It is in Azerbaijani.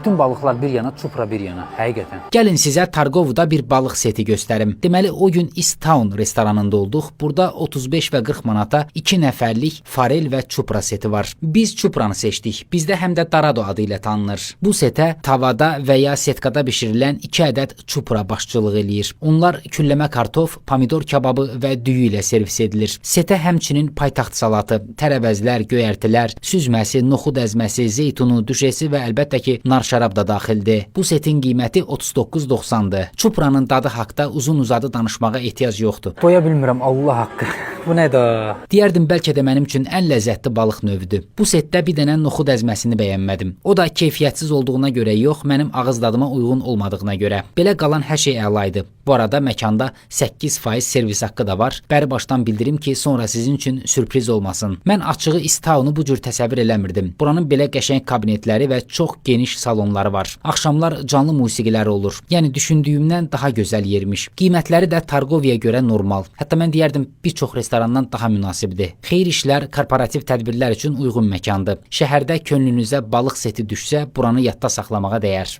Bütün balıqlar bir yana, çupra bir yana, həqiqətən. Gəlin sizə Targovda bir balıq seti göstərim. Deməli, o gün East Town restoranında olduq. Burada 35 və 40 manata 2 nəfərlik farel və çupra seti var. Biz çupranı seçdik. Bizdə həm də Dorado adı ilə tanınır. Bu setə tavada və ya setkada bişirilən 2 ədəd çupra başçılıq eləyir. Onlar külləmə kartof, pomidor kababı və düyü ilə servis edilir. Setə həmçinin paytaxt salatı, tərəvəzlər, göyərtilər, süzməsi, noxud əzməsi, zeytunu, düşesi və əlbəttə ki, nar şərab da daxildir. Bu setin qiyməti 39.90-dır. Çupranın dadı haqda uzun-uzadı danışmağa ehtiyac yoxdur. Doya bilmirəm, Allah haqqı. Bu nədir? Deyərdim bəlkə də mənim üçün ən ləzzətli balıq növüdür. Bu setdə bir dənə noxud əzməsini bəyənmədim. O da keyfiyyətsiz olduğuna görə yox, mənim ağız dadıma uyğun olmadığına görə. Belə qalan hər şey əla idi. Bu arada məkanda 8% servis haqqı da var. Bəri başdan bildirim ki, sonra sizin üçün sürpriz olmasın. Mən açığı East Town-u bu cür təsəvvür eləmirdim. Buranın belə qəşəng kabinetləri və çox geniş salonları var. Axşamlar canlı musiqiləri olur. Yəni düşündüyümdən daha gözəl yermiş. Qiymətləri də Targoviyə görə normal. Hətta mən deyərdim bir çox restorandan daha münasibdir. Xeyir işlər, korporativ tədbirlər üçün uyğun məkandır. Şəhərdə könlünüzə balıq seti düşsə, buranı yadda saxlamağa dəyər.